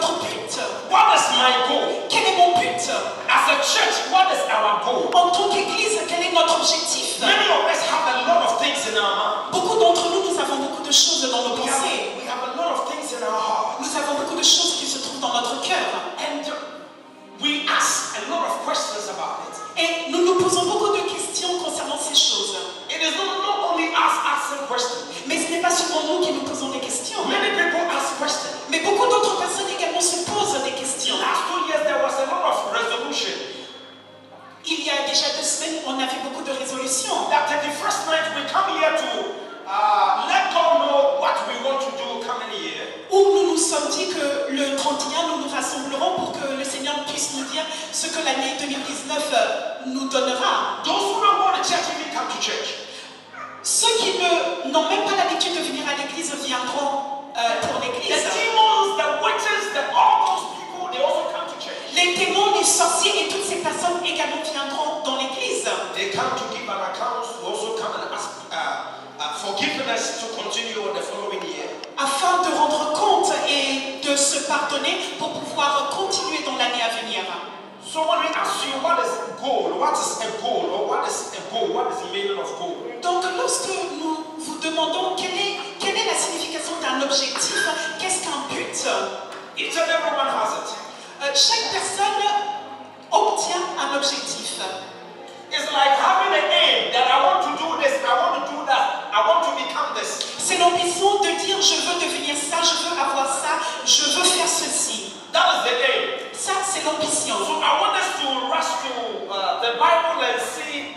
notre but? What is my goal? Quel est mon but? As a church, what is our goal? En tant qu'Église, quel est notre objectif? Many of us have a lot of things in our mind. Beaucoup d'entre nous, nous avons beaucoup de choses dans nos We pensées. have a lot of things in our heart. Nous avons beaucoup de choses qui se trouvent dans notre cœur. And we ask a lot of questions about it. Et nous nous posons beaucoup de questions concernant ces choses. It is not only us asking questions. Mais ce n'est pas seulement nous qui nous posons des questions. Many people ask questions. Mais beaucoup d'autres personnes également se posent des questions. Last 2 years there was a lot of resolution. Il y a déjà 2 semaines, on avait beaucoup de résolutions. That the first night we come here to let God know what we want to do coming year. Où nous nous sommes dit que le 31, nous nous rassemblerons pour que le Seigneur puisse nous dire ce que l'année 2019 nous donnera. Those who don't go to church even come to church. Ceux qui n'ont même pas l'habitude de venir à l'église viendront pour The l'église. demons, the witches, all those people, they also come to church. Les démons, les sorciers et toutes ces personnes également viendront dans l'église. They come to give an account, to also come and ask forgiveness to continue on the following year. Afin de rendre compte et de se pardonner pour pouvoir continuer dans l'année à venir. So when we ask you what is a goal, what is a goal, or what is a goal, what is the meaning of goal? Donc lorsque nous vous demandons quelle est la signification d'un objectif, qu'est-ce qu'un but, Each and everyone has it. chaque personne obtient un objectif. It's like having an aim that I want to do this, I want to do that, I want to become this. C'est l'ambition de dire je veux devenir ça, je veux avoir ça, je veux faire ceci. That is the aim. Ça, c'est l'ambition. So I want us to rush to the Bible and see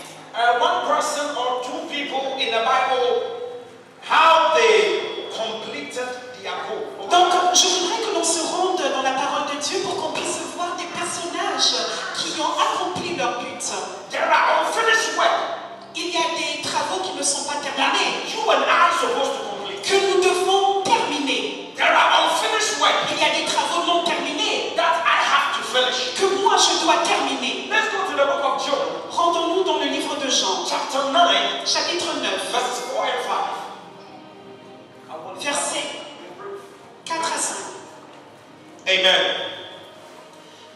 one person or 2 people in the Bible, how they completed their goal. Donc, je voudrais que l'on se rende dans la parole de Dieu pour qu'on puisse voir des personnages qui ont accompli leur but. There are unfinished work Il y a des travaux qui ne sont pas that terminés, you and I are supposed to complete. que nous devons terminer. There are unfinished work Il y a des travaux non terminés that I have to finish. que moi je dois terminer. Let's go to the book of John, Rendons-nous dans le livre de Jean, chapter 9, chapitre 9, verses 4 and 5. versets 4 à 5. Amen.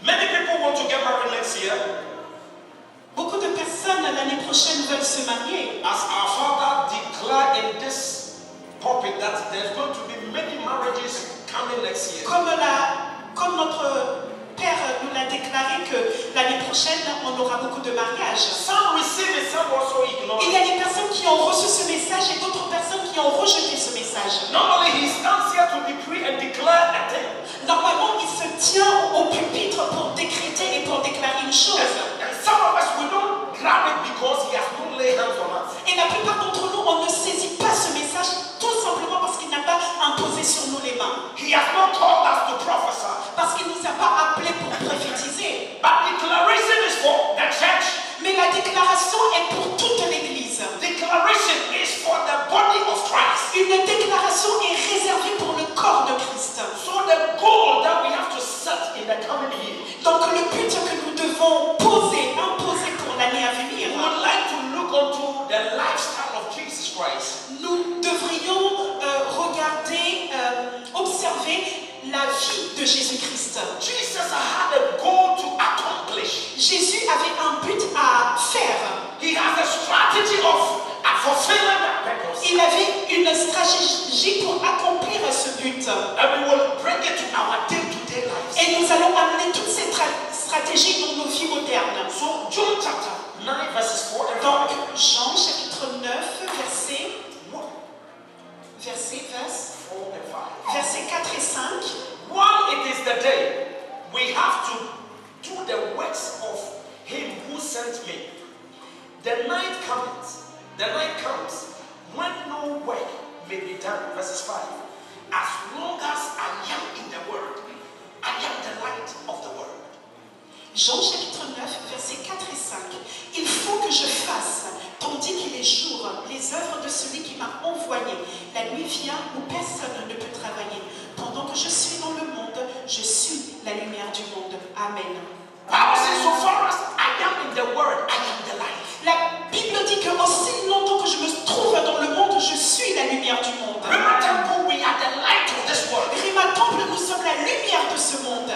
Many people want to get married next year. Beaucoup de personnes l'année prochaine veulent se marier. As our father declared in this pulpit that there's going to be many marriages coming next year. Comme notre Père nous l'a déclaré que l'année prochaine, on aura beaucoup de mariages. Some receive it, some also ignore Il it. y a des personnes qui ont reçu ce message et d'autres personnes qui ont rejeté ce message. Normally he stands here to decree and declare a thing. Normalement, il se tient au pupitre pour décréter et pour déclarer une chose. And some of us, we don't grab it because he has not laid hands on us. Et la plupart d'entre nous, on ne saisit pas ce message tout simplement parce qu'il n'a pas imposé sur nous les mains. He has not called us to prophesy. Parce qu'il ne nous a pas appelés pour prophétiser. But declaration is for the church. Mais la déclaration est pour toute l'Église. Declaration is for the body of Christ. Une déclaration est réservée pour le corps de Christ. So the goal that we have to set in the coming year, Donc le but que nous devons imposer pour l'année à venir, we would like to look onto the lifestyle of Jesus Christ. nous devrions regarder, observer la vie de Jésus-Christ. Jesus had a goal to accomplish. Jésus avait un but à faire. He has a strategy of fulfilling that purpose. Il avait une stratégie pour accomplir ce but. And we will bring it to our day-to-day lives. Et nous allons amener toutes ces stratégies dans nos vies modernes. So John chapter 9 verses 4 and 5. Donc Jean chapitre 9 versets 4 et 5. While it is the day, we have to do the works of him who sent me. The night comes when no work may be done. Verses 5. As long as I am in the world, I am the light of the world. Jean chapitre 9 versets 4 et 5. Il faut que je fasse, tandis qu'il est jour, les œuvres de celui qui m'a envoyé. La nuit vient où personne ne peut travailler. Pendant que je suis dans le monde, je suis la lumière du monde. Amen. Bible says, so far as I am in the world, I am the light. La Bible dit que aussi longtemps que je me trouve dans le monde, je suis la lumière du monde. River Temple, we are the light of this world. Rima Temple, nous sommes la lumière de ce monde.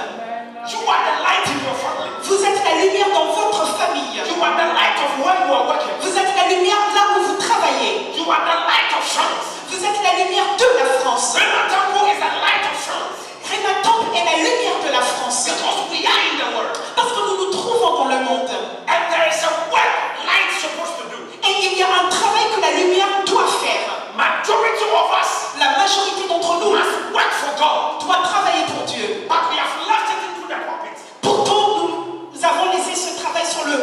You are the light in your family. Vous êtes la lumière dans votre famille. You are the light of where you are working. Vous êtes la lumière là où vous travaillez. You are the light of France. Vous êtes la lumière de la France. Rema Temple is the light of France. Rima Temple est la lumière de la France. Because we are in the world. Parce que nous nous trouvons dans le monde. And there is a work light supposed to do. Et il y a un travail que la lumière doit faire. Majority of us La majorité d'entre nous must work for God. doit travailler pour Dieu. But we have left it into the pulpit. Pourtant, nous avons laissé ce travail sur le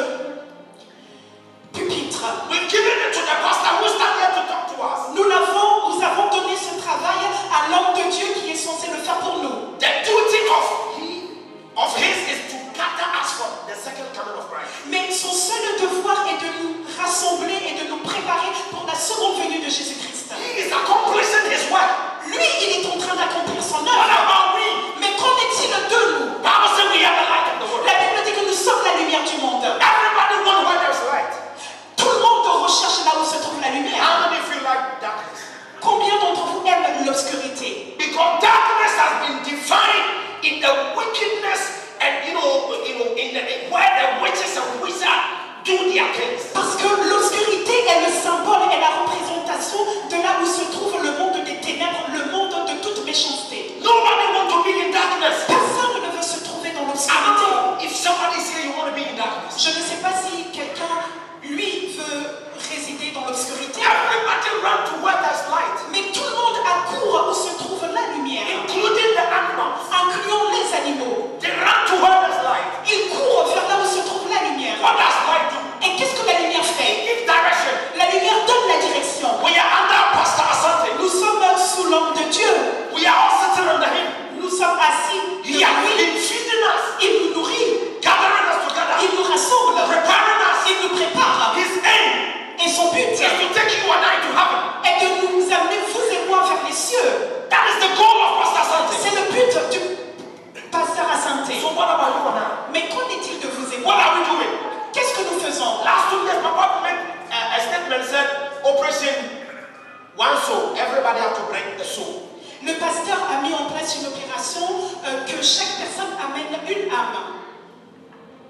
pupitre. We've given it to the pastor who is not here to talk to us. Nous avons donné ce travail à l'homme de Dieu qui est censé le faire pour nous. The duty of his is to gather us for the second coming of Christ. Mais son seul devoir est de nous rassembler et de nous préparer pour la seconde venue de Jésus-Christ. He is accomplishing his work. Lui, il est en train d'accomplir son What œuvre. about we? Mais qu'en est-il de nous? Bible says we are the light of the world. La Bible dit que nous sommes la lumière du monde. Everybody wants where there's light. Tout le monde recherche là où se trouve la lumière. How many feel like darkness? Combien d'entre vous aiment l'obscurité? Because darkness has been defined in the wickedness and in where the witches and wizards do their things. Parce que l'obscurité est le symbole et la représentation de là où se trouve le monde des ténèbres, le monde de toute méchanceté. Nobody wants to be in darkness. Personne ne veut se trouver dans I don't l'obscurité. know if somebody is here, you want to be in darkness. Je ne sais pas si quelqu'un, lui, veut résider dans l'obscurité. Everybody run to where there's light, Mais tout le monde accourt où se trouve la lumière, including the animals. incluant les animaux. They run to where there's light. Ils courent vers là où se trouve la lumière. What does light do? Et qu'est-ce que la lumière fait? Give direction. La lumière donne la direction. We are under Pastor Asante. Nous sommes sous l'ombre de Dieu. We are all sitting under him. Nous sommes assis. He has been feeding us, Il nous nourrit. gathering us together, Il nous rassemble. preparing us. Il nous prépare. His aim Et son but is to take you and I to heaven. est de nous amener, vous et moi, vers les cieux. That is the goal of Pastor Asante. C'est le but du pasteur Asante. So what about you and I? Mais qu'en est-il de vous et What moi? are we doing? Qu'est-ce que nous faisons? Last 2 years, my papa made a statement said, Operation One Soul. Everybody have to bring a soul. Le pasteur a mis en place une opération que chaque personne amène une âme.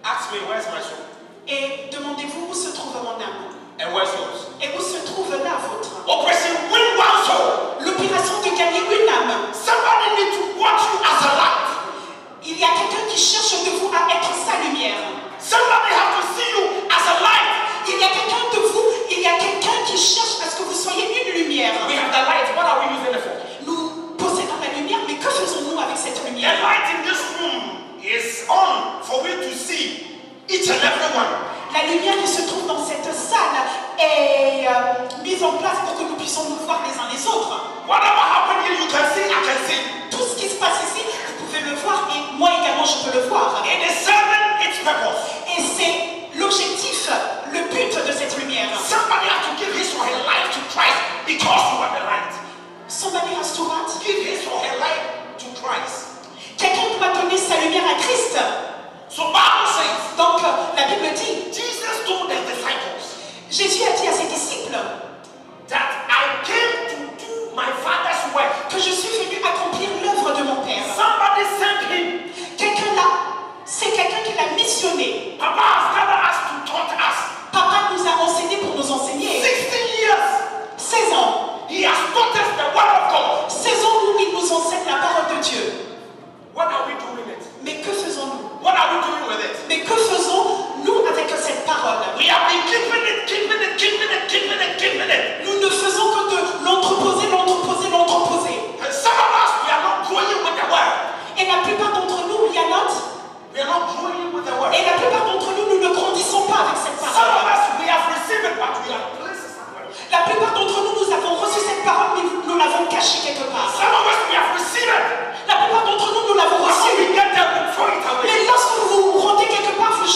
Ask me, where's my soul? Et demandez-vous où se trouve mon âme? And where's yours? Et où se trouve la vôtre? Operation Win One Soul. L'opération de gagner une âme. Somebody need to watch you as a light. Il y a quelqu'un qui cherche de vous à être sa lumière. Somebody have to see you as a light. Il y a quelqu'un de vous, il y a quelqu'un qui cherche à ce que vous soyez une lumière. We have the light. What are we using it for? Nous possédons la lumière, mais que faisons-nous avec cette The lumière? light in this room is on for we to see each and every one. La lumière qui se trouve dans cette salle est mise en place pour que nous puissions nous voir les uns les autres. Whatever happened here, you can see, I can see. Tout ce qui se passe ici, vous pouvez le voir et moi également je peux le voir. It is serving its purpose. Et c'est l'objectif, le but de cette lumière. Somebody has to give his or her life to Christ because you are the light. Somebody has to what? Give his or her life to Christ. Quelqu'un doit donner sa lumière à Christ. So Bible says, Donc la Bible dit, Jesus told the disciples Jésus a dit à ses disciples that I came to do my Father's work. que je suis venu accomplir l'œuvre de mon Père. Somebody sent him. C'est quelqu'un qui l'a missionné. Papa has gathered us to taught us. Papa nous a enseigné pour nous enseigner. 16 years. 16 ans. He has taught us the word of God. 16 ans où il nous enseigne la parole de Dieu. What are we doing with it? Mais que faisons-nous? What are we doing with it? Mais que faisons-nous avec cette parole? We have been keeping it, keeping it, keeping it, keeping it, keeping it. Nous ne faisons que de l'entreposer, l'entreposer, l'entreposer. And some of us, we are not growing with the word. Et la plupart d'entre nous, il y a notre. We are not growing with the word. Et la plupart d'entre nous, nous ne grandissons pas avec cette Some of parole. us, we have received it, but we have placed it somewhere. La plupart d'entre nous, nous avons reçu cette parole, mais nous l'avons cachée quelque part. Some of us, we have received it. La plupart d'entre nous, nous l'avons But when reçue. we get there, we throw it away. Mais lorsque vous vous rendez quelque part, vous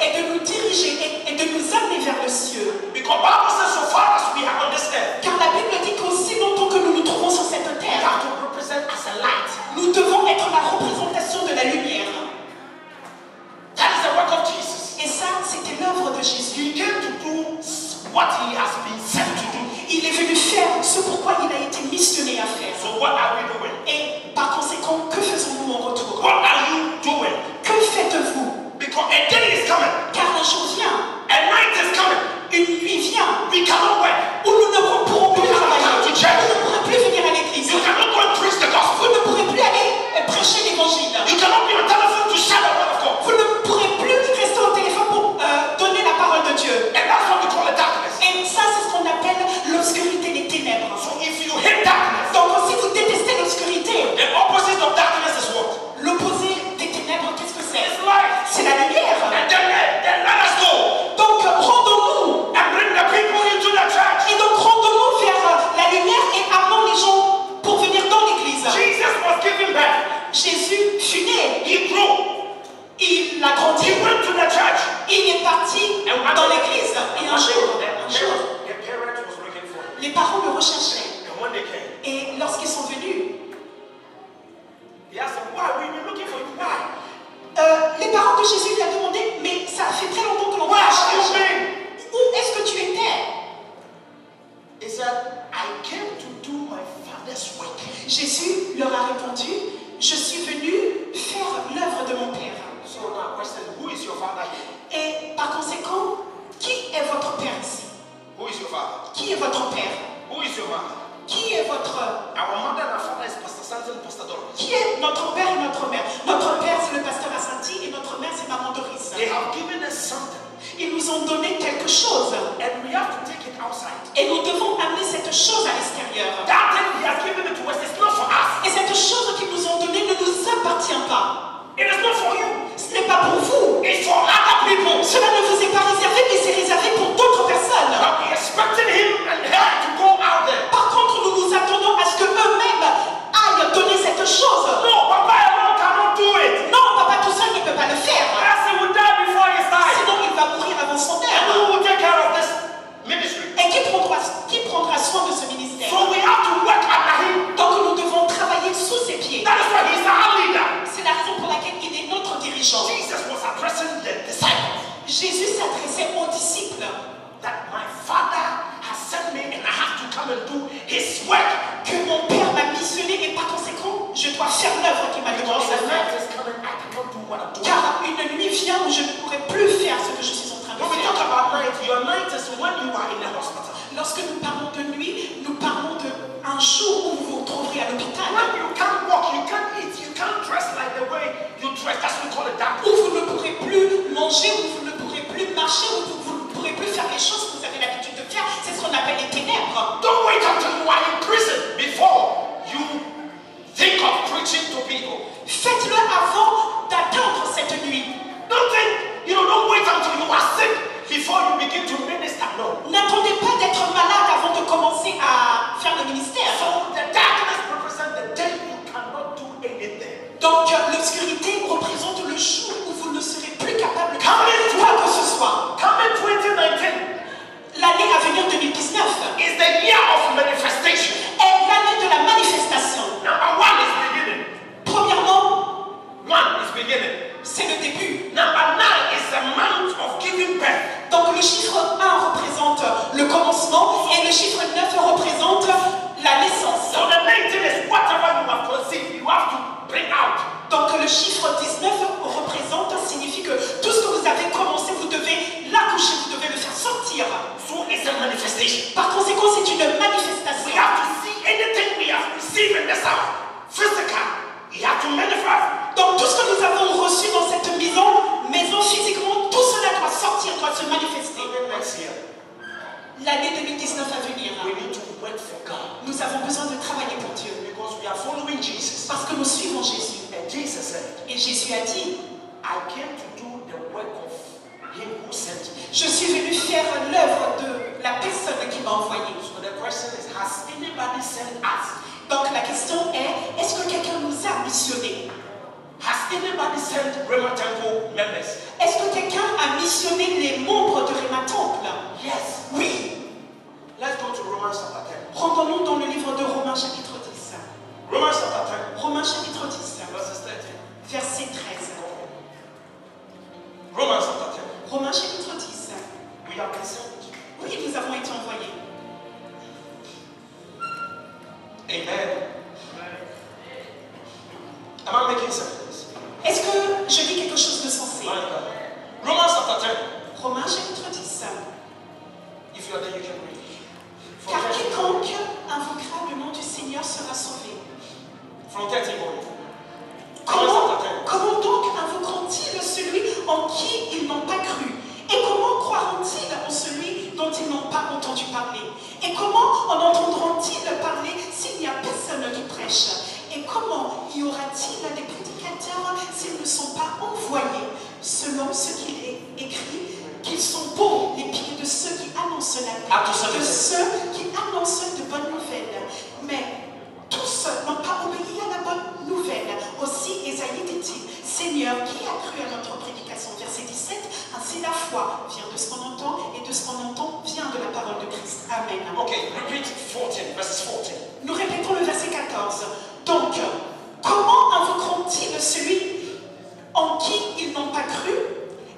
et de nous diriger et de nous amener vers le ciel. Because Bible says, so far as we are on this earth, Car la Bible dit qu'aussi longtemps que nous nous trouvons sur cette we terre, have to represent as a light. nous devons être la représentation de la lumière. That is the work of Jesus. Et ça, c'était l'œuvre de Jésus. He came to do what he has been sent to do. Il est venu faire ce pourquoi il a été missionné à faire. So what are we doing? Et par conséquent, que faisons-nous en retour? What are you doing? Que faites-vous? Because a day is coming, Car un jour vient, a night is coming. une nuit vient, We cannot work. où nous ne pourrons plus You cannot travailler. come to Vous church. ne pourrez plus venir à l'église. You cannot go and preach the Vous gospel. ne pourrez plus aller prêcher l'évangile. You cannot be on telephone to share the word of God. Vous ne pourrez plus rester au téléphone pour donner la parole de Dieu. And that's what we call the darkness. Et ça, c'est ce qu'on appelle l'obscurité, les ténèbres. So if you hate darkness, Donc, si vous détestez l'obscurité, the opposite of darkness is what? l'opposé des ténèbres, qu'est-ce que c'est? It's light. C'est la lumière. And then let us go Donc, rendons-nous. and bring the people into the church. Et donc, rendons-nous vers la lumière et amenons les gens pour venir dans l'église. Jesus was given birth. Jésus fut né. He grew. Il a grandi. He went to the church. Il est parti dans l'église. Et un jour, The parents was looking for him. les parents le recherchaient. And when they came, Et lorsqu'ils sont venus, he asked them, why? We've been looking for you. Why? les parents de Jésus lui ont demandé, mais ça fait très longtemps que l'on Where te have you cherche. been? Où est-ce que tu étais? He said, I came to do my father's work. Jésus leur a répondu, je suis venu faire l'œuvre de mon Père. So now question, who is your father here? Et par conséquent, qui est votre Père ici? Who is your father? Qui est votre Père? Who is your mother? Qui est votre... Our mother and our father is Pastor Santon and Pastor Doris. Qui est notre Père et notre mère? Notre Père, c'est le pasteur Assanti et notre mère, c'est Maman Doris. They have given us something, Ils nous ont donné quelque chose and we have to take it outside. et nous devons amener cette chose à l'extérieur. That thing he has given it to us is not for us. Et cette chose qu'ils nous ont donnée ne nous appartient pas. It is not for you. Ce n'est pas pour vous. It's for other people. Cela ne vous est pas réservé, mais c'est réservé pour d'autres personnes. But we expected him and her to go out there. Par contre, nous nous attendons à ce qu'eux-mêmes aillent donner cette chose. No, Papa alone cannot do it. Non, papa tout seul ne peut pas le faire. Else he will die before his time. Sinon, il va mourir avant son And heure. who will take care of this ministry? Et qui prendra soin de ce ministère? So we have to work under him. Donc, nous devons travailler sous ses pieds. That is why he's our leader. C'est la raison pour laquelle il est notre dirigeant. Jesus was addressing the disciples. Jésus s'adressait aux disciples. That my father has sent me and I have to come and do his work. Que mon Père m'a missionné et par conséquent, je dois faire l'œuvre qu'il m'a demandé Because de the night faire. is coming, I cannot do what I'm doing. Car une nuit vient où je ne pourrai plus faire ce que je suis en train de When we talk faire. about night, your night is when you are in the hospital. Lorsque nous parlons de nuit, nous parlons d'un jour où vous vous trouverez à l'hôpital. When you can't walk, you can't eat, you can't dress like the way you dress. That's what we call it dark. Où vous ne pourrez plus manger, où vous ne pourrez plus marcher, où vous ne pourrez plus faire les choses que vous avez l'habitude de faire. C'est ce qu'on appelle les ténèbres. Don't wait until you are in prison before you think of preaching to people. Faites-le avant d'attendre cette nuit. Don't wait until you are sick before you begin to minister. No. N'attendez pas d'être malade avant de commencer à faire le ministère. So the darkness represents the day you cannot do anything. Donc l'obscurité représente le jour où vous ne serez plus capable de faire quoi que ce soit. Coming 2019 L'année à venir 2019 is the year of manifestation. est l'année de la manifestation. Number one is beginning. Premièrement, One is beginning. c'est le début. Number 9 is the month of giving birth. Donc le chiffre 1 représente le commencement et le chiffre 9 représente la naissance. So the 19 is whatever you have conceived, you have to bring out. Donc le chiffre 19 représente, signifie que tout ce que vous avez commencé, vous devez l'accoucher, vous devez le faire sortir. So it's a manifestation. Par conséquent, c'est une We manifestation. have to see anything we have received in this house, physical. We have to manifest. Donc tout ce que nous avons reçu dans cette maison physiquement, tout cela doit sortir, doit se manifester. Next year, L'année 2019 à venir, we need to work for God nous avons besoin de travailler pour Dieu. because we are following Jesus. Parce que nous suivons Jésus. And Jesus said, Et Jésus a dit, I came to do the work of him who sent me. je suis venu faire l'œuvre de la personne qui m'a envoyé. So the question is, has anybody sent us? Donc la question est, est-ce que quelqu'un nous a missionnés? Has anybody sent Rema Temple members? Est-ce que quelqu'un a missionné les membres de Rema Temple? Yes. Oui. Let's go to Romans chapter 10. Rendons-nous dans le livre de Romains chapitre 10. Romans chapter 10. Romains chapitre 10, Verses 13. verset 13. Romans chapter 10. Romains chapitre 10. We have been sent. Oui, nous avons été envoyés. Amen. Am I making sense? Est-ce que je dis quelque chose de sensé? My God. Romans chapter 10. Romains chapitre 10. If you are there, you can read. Car quiconque invoquera le nom du Seigneur sera sauvé. From 13 going. Comment donc invoqueront-ils celui en qui ils n'ont pas cru? Et comment croiront-ils en celui dont ils n'ont pas entendu parler? Et comment en entendront-ils parler s'il n'y a personne qui prêche? Et comment y aura-t-il des prédicateurs s'ils ne sont pas envoyés? Selon ce qu'il est écrit, qu'ils sont beaux les pieds de ceux qui annoncent la paix, de ceux qui annoncent de bonnes nouvelles. Mais tous n'ont pas obéi à la bonne nouvelle. Aussi Ésaïe dit-il, Seigneur, qui a cru à notre prédication? Verset 17, ainsi la foi vient de ce qu'on entend, et de ce qu'on entend vient de la parole de Christ. Amen. Okay, repeat 14, verse 14. Nous répétons le verset 14. Donc, comment invoqueront-ils celui en qui ils n'ont pas cru?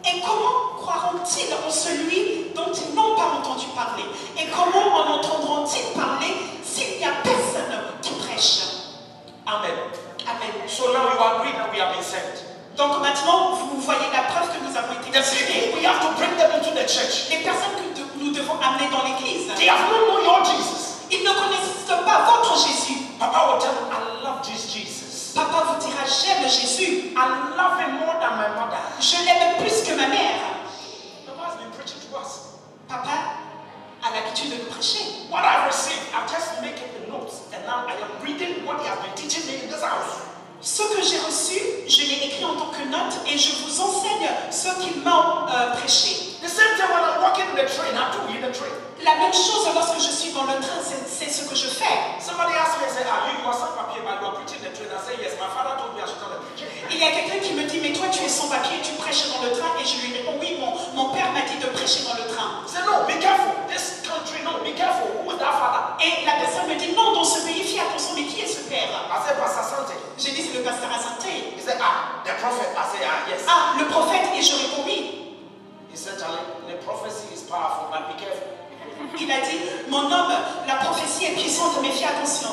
Et comment croiront-ils en celui dont ils n'ont pas entendu parler? Et comment en entendront-ils parler s'il n'y a personne qui prêche? Amen. Amen. So now you agree that we have been sent. Donc maintenant, vous voyez la preuve que nous avons été The envoyés. people, we have to bring them into the church. Les personnes que nous devons amener dans l'église, They have not known your Jesus. ils ne connaissent pas votre Jésus. Papa will tell them, I love this Jesus. Papa vous dira, j'aime Jésus. I love him more than my mother. Je l'aime plus que ma mère. Papa has been preaching to us. Papa a l'habitude de nous prêcher. What I've received, I've just making the notes, and now I am reading what he has been teaching me in this house. Ce que j'ai reçu, je l'ai écrit en tant que note et je vous enseigne ce qu'il m'a prêché. The same time when I'm walking in the train, I do in the train. La même chose lorsque je suis dans le train, c'est ce que je fais. Somebody asked me and said, you are sans papier, but you are preaching in the train. I said, yes, my father told me I should tell the preacher. Il y a quelqu'un qui me dit, mais toi tu es sans papier, tu prêches dans le train. Et je lui réponds, oui, mon père m'a dit de prêcher dans le train. He said, no, be careful. This country, no, be careful. Who is that father? Et la personne me dit, non, dans ce pays, fais attention, mais qui est ce père? I said, Pastor Sante. J'ai dit, c'est le pasteur Asante. He said, the prophet. I said, yes. Ah, le prophète. Et je réponds, oui. He said, Charlie, the prophecy is powerful, but be careful. Il a dit, mon homme, la prophétie est puissante, mais fais attention.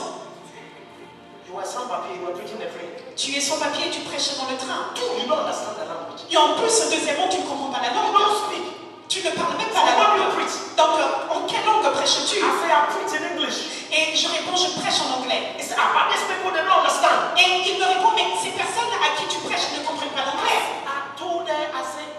You were sans papier, you were preaching the train. Tu es sans papier, tu prêches dans le train. You don't understand the language. Et en plus, deuxièmement, tu ne comprends pas la You langue. don't speak. Tu ne parles même pas la So what do you langue. preach? Donc, en quelle langue prêches-tu? I say, I preach in English. Et je réponds, je prêche en anglais. He said, but these people, they don't understand. Et il me répond, mais ces personnes à qui tu prêches ne comprennent pas l'anglais. I told them, I said,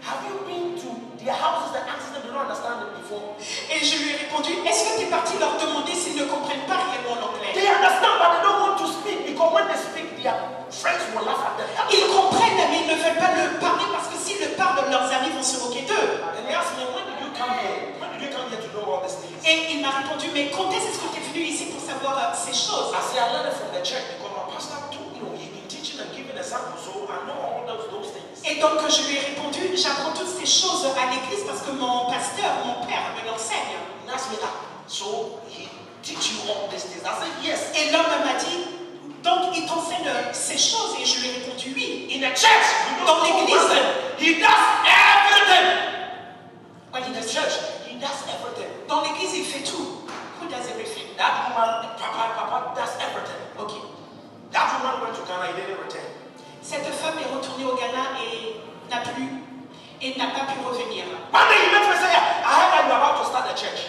have you been to their houses and asked them, they don't understand it before? Et je lui ai répondu, est-ce que tu es parti leur demander s'ils ne comprennent pas réellement l'anglais? They understand, but they don't want to speak because when they speak, their friends will laugh at them. Ils comprennent, mais ils ne veulent pas le parler parce que s'ils le parlent, leurs amis vont se moquer d'eux. And he asked me, when did you come here? When did you come here to know all these things? Et il m'a répondu, mais quand est-ce que tu es venu ici pour savoir ces choses? I said, I learned it from the church because my pastor told me, he's been teaching and giving examples, so I know all those things. Et donc je lui ai répondu, j'apprends toutes ces choses à l'église parce que mon pasteur, mon père me l'enseigne. He asked me that. So he teach you all these things. I said, yes. Et l'homme m'a dit, donc il t'enseigne ces choses et je lui ai répondu oui. In the church, you Dans don't know l'église. one thing. He does everything. What In he the does. church, he does everything. Dans l'église, il fait tout. Who does everything? That woman, Papa does everything. Ok. That woman went to Ghana, he didn't return. Cette femme est retournée au Ghana et n'a pas pu revenir. One day he met me and said, I heard that you're about to start a church.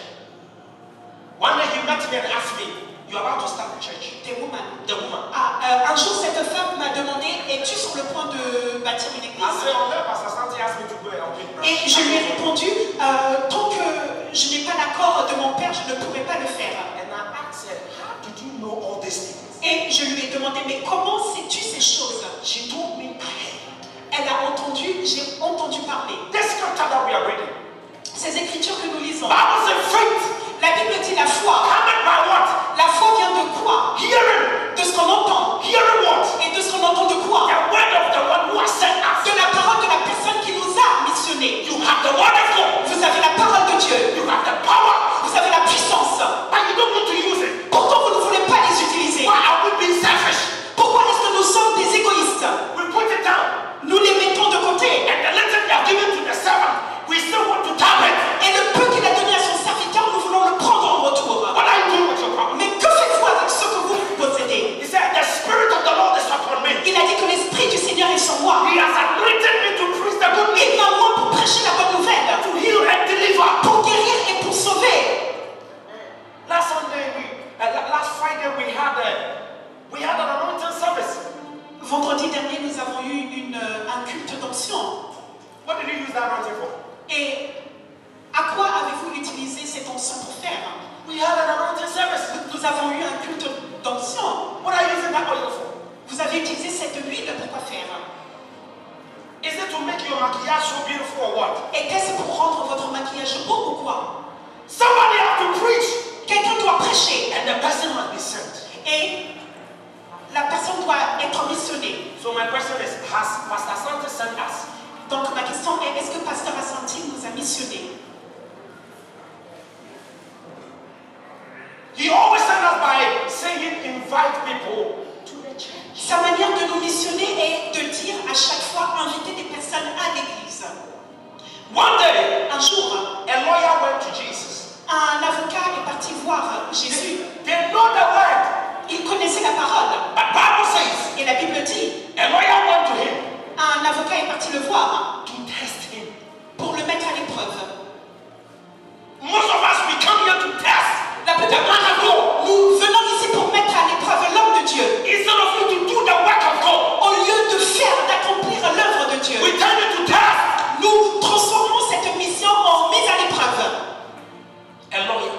One day he met me and asked me, you're about to start a church. The woman. The woman. Un jour, cette femme m'a demandé, es-tu sur le point de bâtir une I église? said, unless Pastor Santi asked me to go and open branch. Et je lui ai répondu, tant que je n'ai pas l'accord de mon père, je ne pourrai pas le faire. And I asked her, how did you know all these things? Et je lui ai demandé, mais comment sais-tu ces choses? She told me, Elle a entendu, j'ai entendu parler. this scripture that we are reading. Ces écritures que nous lisons. Bible says faith. La Bible dit la foi. Coming by what? La foi vient de quoi? Hearing. De ce qu'on entend. Hearing what? Et de ce qu'on entend de quoi? The sur moi. He has anointed me to preach the good Il news, m'a moi pour prêcher la bonne nouvelle, to heal and deliver. pour guérir et pour sauver. Last Friday we had an anointing service. Vendredi dernier, nous avons eu un culte d'onction. What did you use that anointing for? Et à quoi avez-vous utilisé cette onction pour faire? We had an anointing service. Nous avons eu un culte d'onction. What are you using that oil for? Vous avez utilisé cette huile pour quoi faire? Is it to make your maquillage so beautiful or what? Était-ce pour rendre votre maquillage beau ou quoi? Somebody has to preach, Quelqu'un doit prêcher and the person must be sent. et la personne doit être missionnée. So my question is, has Pastor Asante sent us? Donc ma question est, est-ce que Pasteur Asante nous a missionnés? He always sent us by saying, invite people to the church. Sa manière de nous missionner est de dire à chaque fois, inviter des personnes à l'église. One day, Un jour, a lawyer went to Jesus. un avocat est parti voir Jésus. They know the word, Il connaissait la parole. but Bible says Et la Bible dit, a lawyer went to him un avocat est parti le voir to test him. pour le mettre à l'épreuve. Most of us, we come here to test La the plupart man of d'entre God. nous, nous venons ici pour mettre à l'épreuve l'homme de Dieu. Instead of you to do the work of God, Au lieu de faire, d'accomplir l'œuvre de Dieu. we turn it to test Nous transformons cette mission en mise à l'épreuve. a lawyer.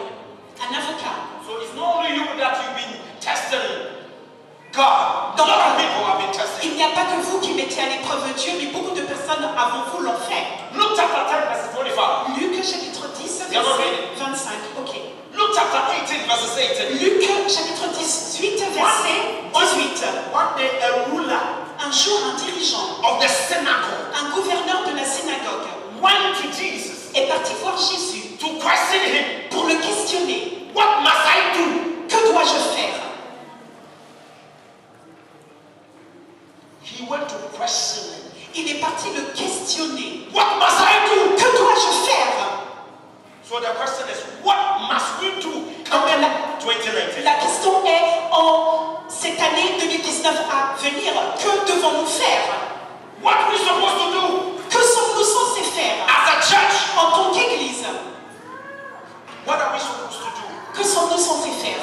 Un avocat. So it's not only you that you've been testing God. A lot of people have been testing. Il n'y a pas que vous qui mettez à l'épreuve Dieu, mais beaucoup de personnes avant vous l'ont fait. Luke chapter 10, verse 25. Luc chapitre 10, Yeah, verset 25. Ok. Luke chapter 18, verse 18. Luc chapitre 18, verset 18. One day, a ruler Un jour, un dirigeant, of the synagogue un gouverneur de la synagogue, went to Jesus est parti voir Jésus to question him. pour le questionner. What must I do? Que dois-je faire? He went to question him. Il est parti le questionner. What must I do? Que dois-je faire? So the question is, what must we do coming 2019? La question est, en cette année 2019 à venir, que devons-nous faire? What are we supposed to do Que sommes-nous censés faire as a church? en tant qu'Église? What are we supposed to do? Que sommes-nous censés faire?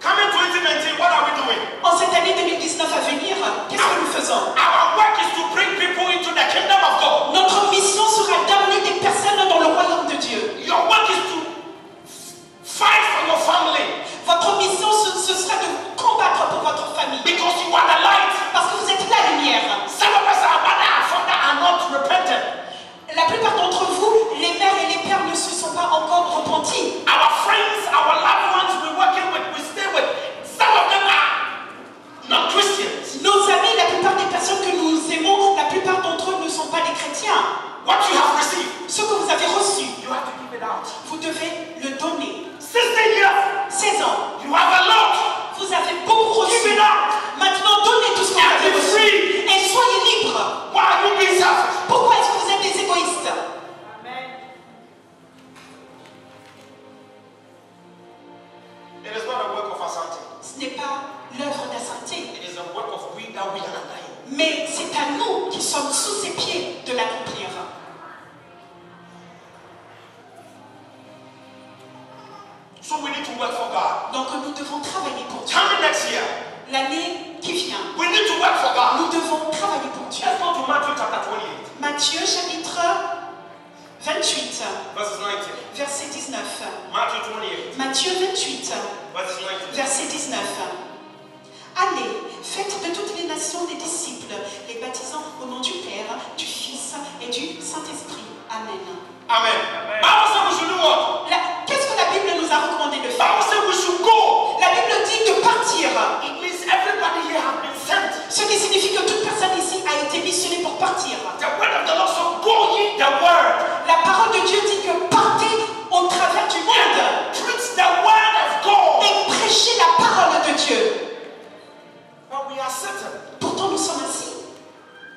Coming 2019, what are we doing? En cette année 2019 à venir, qu'est-ce que nous faisons? Our work is to bring people into the kingdom of God. Notre mission sera d'amener des personnes dans le royaume de Dieu. Your work is to fight for your family Votre mission, ce sera de combattre pour votre famille. because you are the light. Parce que vous êtes la lumière. Some of us, our mother and father are not repentant. La plupart d'entre vous, les mères et les pères ne se sont pas encore repentis. Our friends, our loved ones we're working with, we stay with, some of them are not Christians. Nos amis, la plupart des personnes que nous aimons, la plupart d'entre eux ne sont pas des chrétiens. What you have received, Ce que vous avez reçu, you have to give it out. vous devez le donner. 16 years, 16 ans, you have a lot. vous avez beaucoup Give reçu. it out. Maintenant, donnez tout ce que vous avez And be reçu. free. Et soyez libres. Why are you being selfish? Pourquoi est-ce que vous êtes des égoïstes? It is not a work of Asante. Ce n'est pas l'œuvre d'Asante, It is a work of we that we are alive. mais c'est à nous qui sommes sous ses pieds de l'accomplir. So we need to work for God. Donc nous devons travailler pour Dieu. Coming next year, L'année qui vient, we need to work for God. nous devons travailler pour Dieu. Let's go to Matthew chapter 28, Matthieu chapitre 28, verses 19. verset 19. Matthew 28, Matthieu 28, verses 19. verset 19. Allez, faites de toutes les nations des disciples, les baptisant au nom du Père, du Fils et du Saint-Esprit. Amen. Amen. Bible says we should do what? Qu'est-ce que la Bible nous a recommandé de faire? Bible says we should go. La Bible dit de partir. It means everybody here has been sent. Ce qui signifie que toute personne ici a été missionnée pour partir. The word of the Lord, so go ye the word. La parole de Dieu dit que partez au travers du monde Preach the word of God. et prêchez la parole de Dieu. But we are certain. Pourtant, nous sommes assis.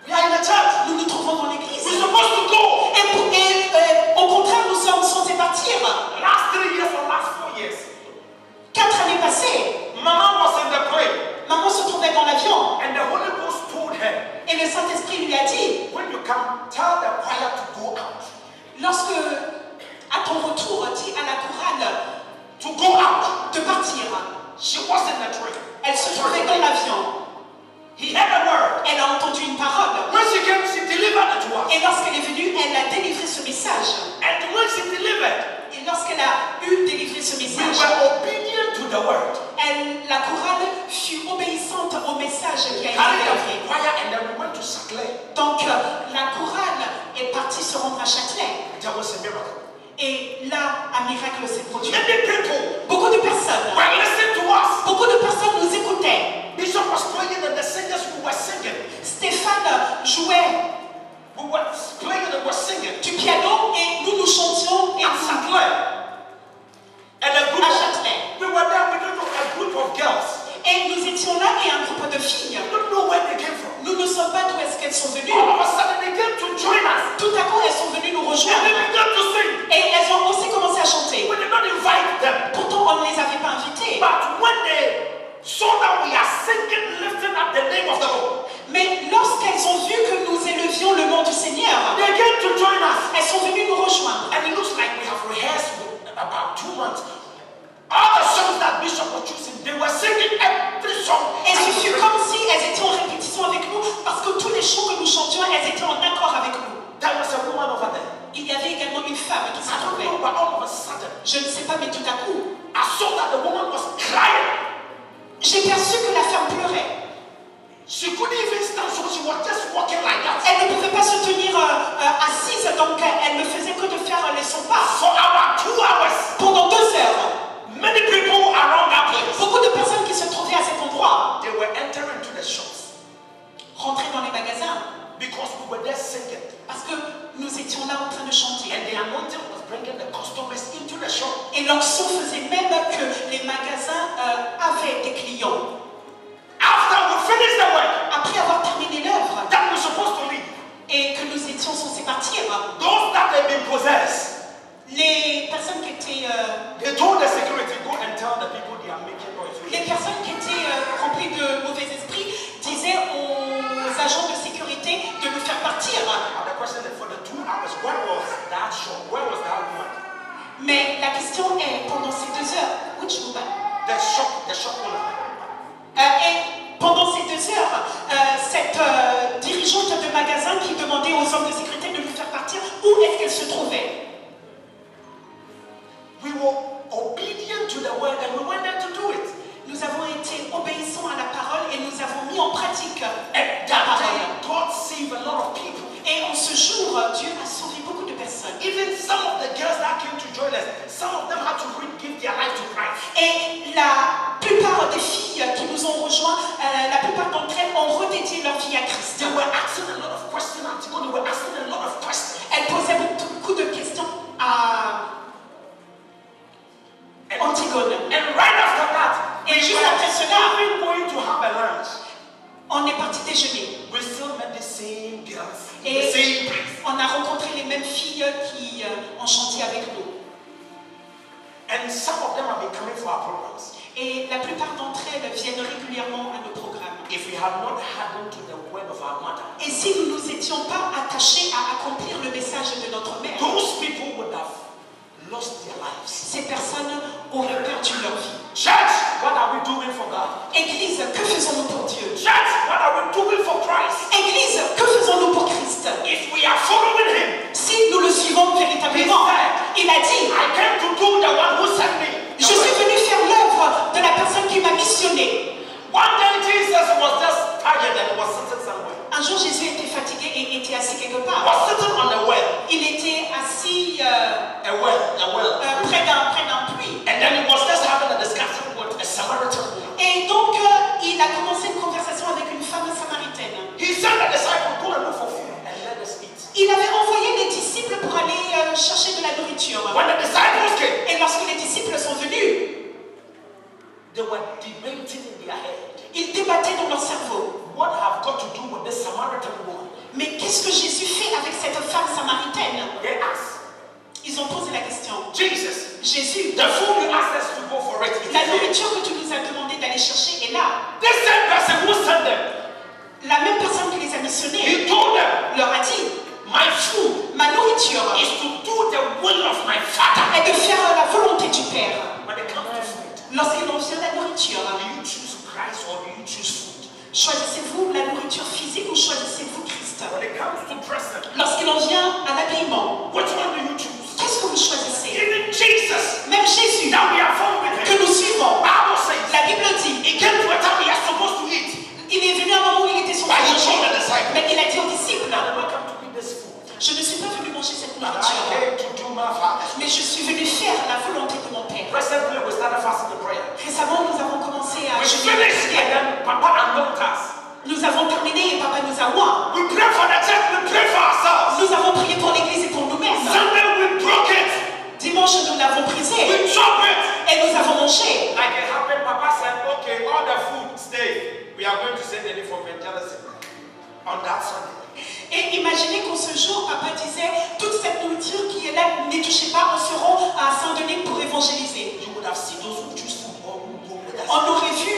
We are in the church. Nous nous trouvons dans l'église. We're supposed to go. Et au contraire, nous sommes censés partir. Last 3 years or last 4 years, 4 années passées, Mama was in the plane, maman se trouvait dans l'avion and the Holy Ghost told her, et le Saint-Esprit lui a dit, when you come, tell the choir to go out. lorsque à ton retour, dis à la chorale To go out. de partir. She was in the train. Elle se trouvait dans l'avion. He had a word. Elle a entendu une parole. When she came, she delivered it to us. Et lorsqu'elle est venue, elle a délivré ce message. And when she delivered, Et lorsqu'elle a eu délivré ce we message, were obedient to the word. la chorale fut obéissante au message qui a été Carried délivré. the choir and then we went to Châtelet. Donc la chorale est partie se rendre à Châtelet. There was a miracle. Et là, un miracle s'est produit. Many people Beaucoup de personnes, were listening to us. beaucoup de personnes nous écoutaient. Bishop was playing and the singers who were singing. Stéphane jouait We were playing and were singing. du piano et nous chantions et At nous Châtelet. And a group à of, Châtelet. we were there with a group of girls. Et nous étions là et un groupe de filles. I don't know where they came from. Nous ne sommes pas d'où est-ce qu'elles sont venues. All of a sudden they came to join us. Tout à coup, elles sont venues nous And rejoindre. they began to sing. Et elles ont aussi commencé à chanter. We did not invite them. Pourtant, on ne les avait pas invitées. But when they saw that we are singing, lifting up the name of the Lord, Mais lorsqu'elles ont vu que nous élevions le nom du Seigneur, they came to join us. elles sont venues nous rejoindre. And it looks like we have rehearsed for about 2 months. All the songs that Bishop was choosing, they were singing every song. Et ce fut comme si elles étaient en répétition avec nous, parce que tous les chants que nous chantions, elles étaient en accord avec nous. There was a woman over there. Il y avait également une femme qui s'y I don't trouvait. know, but all of a sudden, Je ne sais pas, mais tout à coup, I saw that the woman was crying. j'ai perçu que la femme pleurait. She couldn't even stand, so she was just walking like that. Elle ne pouvait pas se tenir assise, donc elle ne faisait que de faire son pas. For about 2 hours, Pendant 2 heures, many people around that place, beaucoup de personnes qui se trouvaient à cet endroit they were entering to the shops rentraient dans les magasins because we were there singing. parce que nous étions là en train de chanter. And the anointing was bringing the customers into the shop. Et l'onction faisait même que les magasins avaient des clients. After we finished the work Après avoir terminé l'œuvre that we're supposed to leave, et que nous étions censés partir, those that had been possessed, les personnes qui étaient, they told the security, go and tell the people they are making noise. les personnes qui étaient remplies de mauvais esprits disaient aux agents de sécurité de nous faire partir. Now the question is, for the 2 hours, where was that shop? Where was that woman? Mais la question est, pendant ces 2 heures, which woman? The shop owner. Et pendant ces 2 heures, cette dirigeante de magasin qui demandait aux hommes de sécurité de nous faire partir, où est-ce qu'elle se trouvait? We were obedient to the word and we went there to do it. Nous avons été obéissants à la parole et nous avons mis en pratique And la that parole. day, God saved a lot of people. Et en ce jour, Dieu a sauvé beaucoup de personnes. Even some of the girls that came to join us, some of them had to give their life to Christ. Et la plupart des filles qui nous ont rejoints, la plupart d'entre elles ont redédié leur vie à Christ. They were asking a lot of questions. They were asking a lot of questions. Elles posaient beaucoup de questions à Antigone. And right after that, Et juste après cela, we were going to have a lunch. on est parti déjeuner. We still met the same girls, Et the same place. on a rencontré les mêmes filles qui ont chanté avec nous. And some of them have been coming for our programs. Et la plupart d'entre elles viennent régulièrement à nos programmes. If we had not hardened to the word of our mother, Et si nous ne nous étions pas attachés à accomplir le message de notre mère, those people would have lost their lives. ces personnes auraient perdu leur vie. Church, what are we doing for God? Église, que faisons-nous pour Dieu? Church, what are we doing for Christ? Église, que faisons-nous pour Christ? If we are following Him, Si nous le suivons véritablement, il a dit, I came to do the one who sent me. je suis venu faire l'œuvre de la personne qui m'a missionné. One day Jesus was just tired and was sitting somewhere. Un jour, Jésus était fatigué et était assis quelque part. Was sitting on a well. Il était assis A well. près d'un puits. And then he was just having a discussion with a Samaritan woman. Et donc, il a commencé une conversation avec une femme samaritaine. He sent the disciples, go and look for food and let us eat. Il avait envoyé des disciples pour aller chercher de la nourriture. When the disciples came, Et lorsque les disciples sont venus, they were debating in their head. ils débattaient dans leur cerveau. What have got to do with this Samaritan woman? Mais qu'est-ce que Jésus fait avec cette femme samaritaine? They asked, Ils ont posé la question. Jesus, Jésus, the food you asked us to go for it is la here. nourriture que tu nous as demandé d'aller chercher est là. This same person who sent them, La même personne qui les a missionnés je suis venu faire la volonté de mon Père. Recently, we started fasting and prayer. Récemment, nous avons commencé à We jeûner. finished and then Papa anointed us. Nous avons terminé et Papa nous a oint. We pray for the church, we pray for ourselves. Nous avons prié pour l'église et pour nous-mêmes. Sunday, we broke it. Dimanche, nous l'avons brisé We chopped it. et nous avons mangé. Like it happened, Papa said, okay, all the food stay. We are going to send any for evangelism on that Sunday. Et imaginez qu'en ce jour, Papa disait, toute cette nourriture qui est là, n'y touchez pas, on sera à Saint-Denis pour évangéliser. You would have seen those who choose food or who go with us. On aurait vu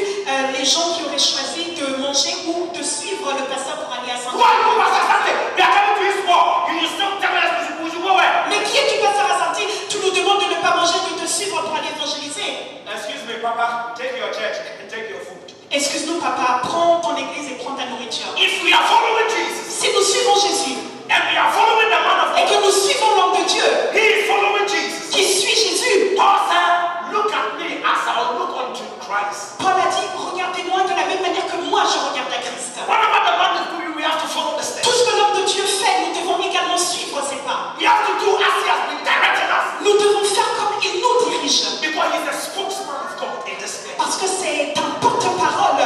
les gens qui auraient choisi de manger ou de suivre le pasteur pour aller à Why Saint-Denis. you Pastor Sunday? We are coming to his war. You still tell us we should go where? Mais qui es-tu, pasteur à Saint-Denis? Tu nous demandes de ne pas manger, de te suivre pour aller évangéliser. Excuse me, Papa. Take your church and take your food. Excuse-nous, Papa, prends ton église et prends ta nourriture. If we are following Jesus Si nous suivons Jésus and we are following the man of et God, que nous suivons l'homme de Dieu he is following Jesus. qui suit Jésus, Paul said, look at me as I look unto Christ. Paul a dit, regardez-moi de la même manière que moi je regarde à Christ. Whatever the man is doing, we have to follow the steps. Tout ce que l'homme de Dieu fait, nous devons également suivre ses pas. We have to do as he has been directing us. Nous devons faire comme il nous dirige. Because he's the spokesman of God in this place. Parce que c'est un porte-parole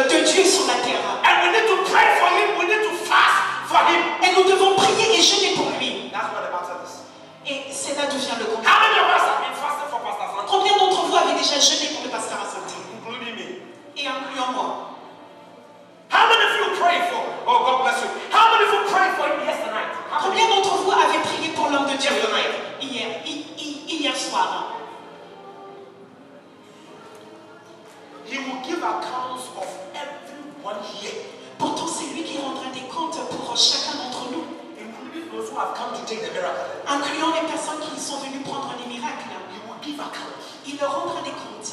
de Dieu sur la terre. And we need to pray for him. We need to fast for him. Et nous devons prier et jeûner pour lui. That's what the matter is. Et c'est là d'où vient le combat. How many of us have been fasting for Pastor Sunday? Combien d'entre vous avez déjà jeûné pour le pasteur à Saint-Denis? Including me. Et incluant moi. How many of you prayed for? Oh, God bless you. How many of you prayed for him yesterday night? How many? Combien d'entre vous avez prié pour l'homme de Dieu Yesterday. hier soir? He will give accounts of everyone here, Pourtant, c'est lui qui rendra des comptes pour chacun d'entre nous, including those who have come to take the miracle. incluant les personnes qui sont venues prendre les miracles. He will give accounts. Il leur rendra des comptes.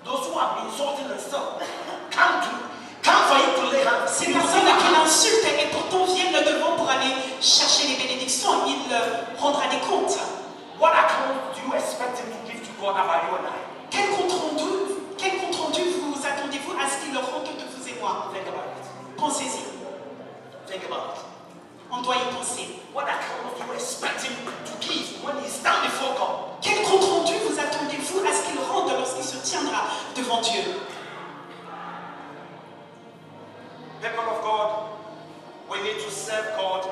Those who have been insulting themselves come for him to lay hands. Ces personnes qui l'insultent et pourtant viennent devant pour aller chercher les bénédictions, il leur rendra des comptes. What account do you expect him to give to God about you and I? Quel compte rendu vous attendez-vous à ce qu'il leur rende de vous et moi? Think about it. Pensez-y. Think about it. On doit y penser. What account do you expect him to give when he stands before God? Quel compte rendu vous attendez-vous à ce qu'il rende lorsqu'il se tiendra devant Dieu? People of God, we need to serve God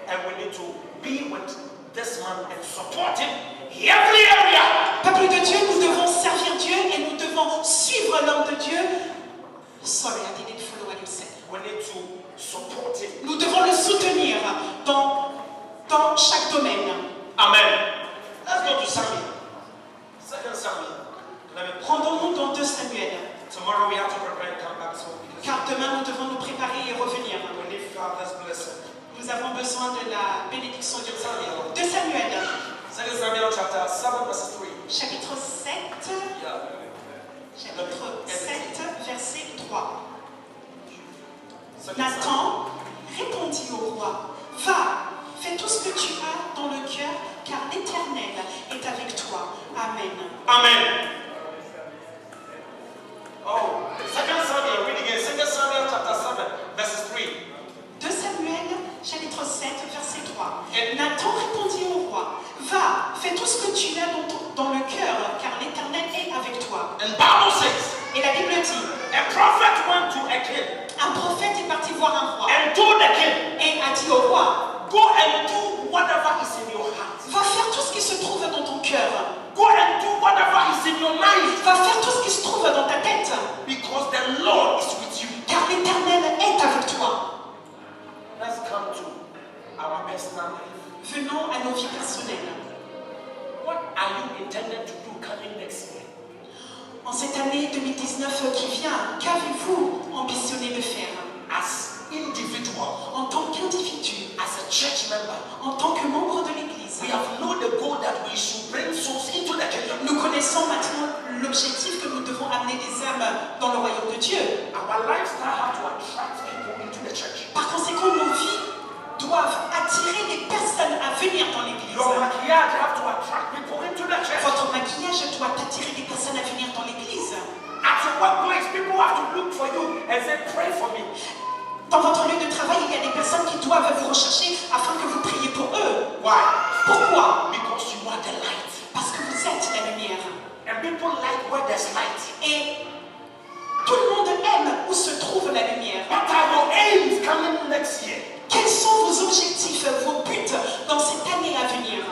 and we need to be with this man and support him in every area. Peuple de Dieu, nous devons servir Dieu et nous devons suivre l'homme de Dieu. Sorry, I didn't follow what you said. We need to support him. Nous devons le soutenir dans chaque domaine. Amen. Let's go to Samuel. 2 Samuel. Rendons-nous dans 2 Samuel. Tomorrow we have to prepare and come back so because Car demain, nous devons nous préparer et revenir. we need Father's blessing. Nous avons besoin de la bénédiction de Samuel. 2 Samuel, 2 Samuel chapter 7 verses 3. chapitre 7, Yeah. chapitre 7, verset 3. 2 Samuel. Nathan répondit au roi, va, fais tout ce que tu as dans le cœur, car l'Éternel est avec toi. Amen. Amen. Oh, 2 Samuel, read again. 2 Samuel chapter 7 verses 3. 2 Samuel, chapitre 7, verset 3. Et- Nathan répondit au roi, va, fais tout ce que tu as dans le cœur, car l'Éternel est avec toi. And Bible says, Et la Bible dit, a prophet went to a king un prophète est parti voir un roi and told the king, et a dit au roi, go and do whatever is in your heart. va faire tout ce qui se trouve dans ton cœur. Go and do whatever is in your mind. Va faire tout ce qui se trouve dans ta tête. Because the Lord is with you. Car l'Éternel est avec toi. Let's come to our personal life. Venons à nos vies personnelles. What are you intended to do coming next year? En cette année 2019 qui vient, qu'avez-vous ambitionné de faire? As individual, En tant qu'individu, as a church member, en tant que membre de l'Église, we have known the goal that we should bring souls into the kingdom. nous connaissons maintenant l'objectif que nous devons amener des âmes dans le royaume de Dieu. Our lifestyle have to attract people into the church. Par conséquent, nos vies doivent attirer des personnes à venir dans l'Église. Your maquillage have to attract people into the church. Votre maquillage doit attirer des personnes à venir dans l'Église. At your workplace, people have to look for you and say, pray for me. Dans votre lieu de travail, il y a des personnes qui doivent vous rechercher afin que vous priez pour eux. Why? Pourquoi? Because you are the light. Parce que vous êtes la lumière. And people like where there's light. Et tout le monde aime où se trouve la lumière. What are your aims coming next year? Quels sont vos objectifs, vos buts dans cette année à venir?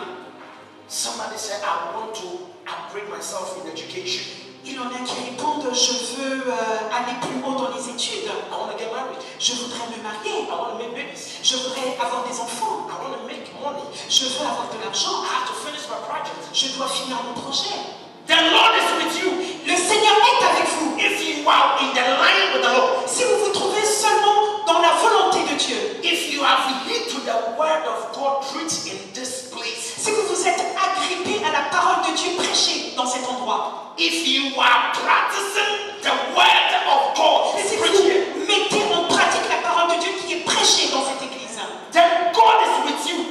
Somebody said, I want to upgrade myself in education. Il y en a qui répondent, je veux aller plus haut dans les études. I want to get married. Je voudrais me marier. I want to make babies. Je voudrais avoir des enfants. I want to make money. Je veux avoir de l'argent. I have to finish my project. Je dois finir mon projet. The Lord is with you. Le Seigneur est avec vous. If you are in the line with the Lord. Si vous vous trouvez seulement dans la volonté de Dieu. If you have heed to the word of God preached in this place. Si vous vous êtes agrippé à la parole de Dieu prêchée dans cet endroit. If you are practicing the word of God Si preached here. vous mettez en pratique la parole de Dieu qui est prêchée dans cette église. Then God is with you.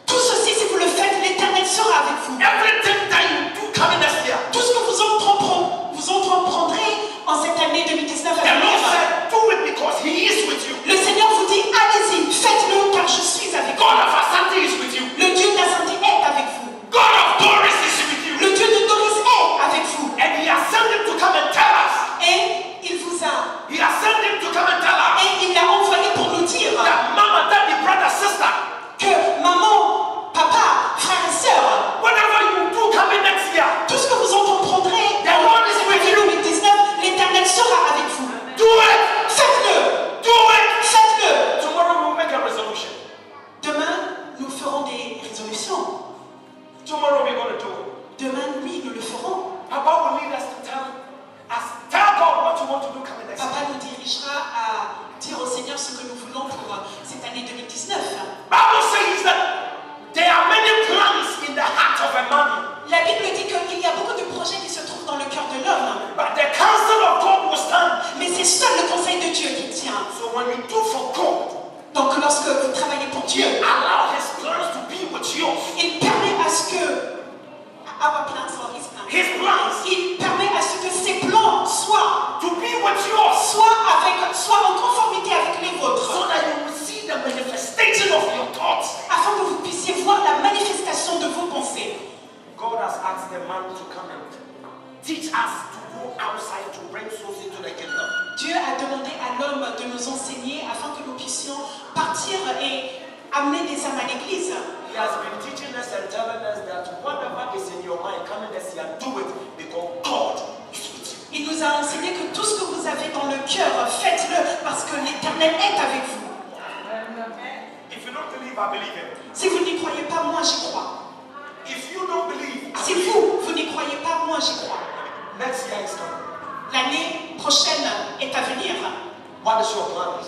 Tout ceci, si vous le faites, l'Éternel sera avec vous. Everything that you do coming next year. Tout ce que vous entreprendrez en cette année 2019 à The Lord venir. said, do it because He is with you. Le Seigneur vous dit, allez-y, faites-le car je suis avec vous. God of Asante is with you. Le Dieu d'Asante est avec vous. God of Doris is with you. Le Dieu de Doris est avec vous. And He has sent Him to come and tell us. Et il vous a, He has sent Him to come and tell us et il l'a envoyé pour nous dire that Mama, Daddy, brother, sister, que maman, papa, frère et sœur, whatever you do coming next year, tout ce que vous entreprendrez the Lord is with you. 2019, l'Éternel sera avec vous. Do it. Faites-le, Do it. faites-le. Tomorrow we will make a resolution. Demain, nous ferons des résolutions. Tomorrow we're going to do it. Demain, oui, nous le ferons. Papa will lead us to tell God what you want to do coming next year. Papa nous dirigera à dire au Seigneur ce que nous voulons pour cette année 2019. Bible says that there are many plans in the heart of a man, La Bible dit qu'il y a beaucoup de projets qui se trouvent dans le cœur de l'homme. but the counsel of God will stand. Mais c'est seul le conseil de Dieu qui tient. So when you do for God, Donc lorsque vous travaillez pour Dieu, allow His plans to be with you. il permet à ce que our plans or his plans. His plans Il permet à ce que ses plans soient to be with yours, soit en conformité avec les vôtres, so that you will see the manifestation of your thoughts. afin que vous puissiez voir la manifestation de vos pensées. God has asked the man to come and teach us to go outside to bring souls into the kingdom. Dieu a demandé à l'homme de nous enseigner afin que nous puissions partir et amener des âmes à l'église. He has been teaching us and telling us that whatever is in your mind coming this year, do it because God is with you. Il nous a enseigné que tout ce que vous avez dans le cœur, faites-le parce que l'Éternel est avec vous. If you don't believe, I believe it. Si vous n'y croyez pas, moi j'y crois. If you don't believe, I Si believe vous n'y croyez pas, moi j'y crois. it. Next year is coming. L'année prochaine est à venir. What is your plans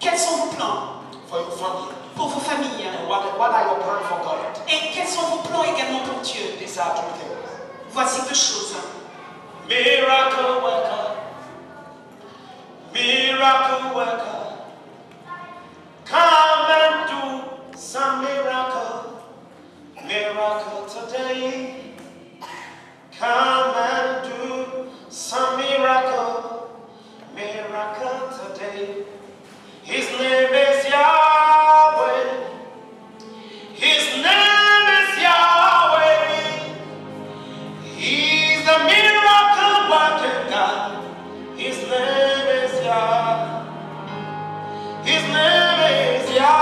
Quels sont vos plans for your family? pour vos familles? And what are your plans for God? Et quels sont vos plans également pour Dieu? These are two things. Voici deux choses. Miracle worker, miracle worker, come and do some miracle, miracle today. Come and do some miracle, miracle today. His name is Yahweh. His name is Yahweh. He's the miracle working God. His name is Yah. His name is Yah.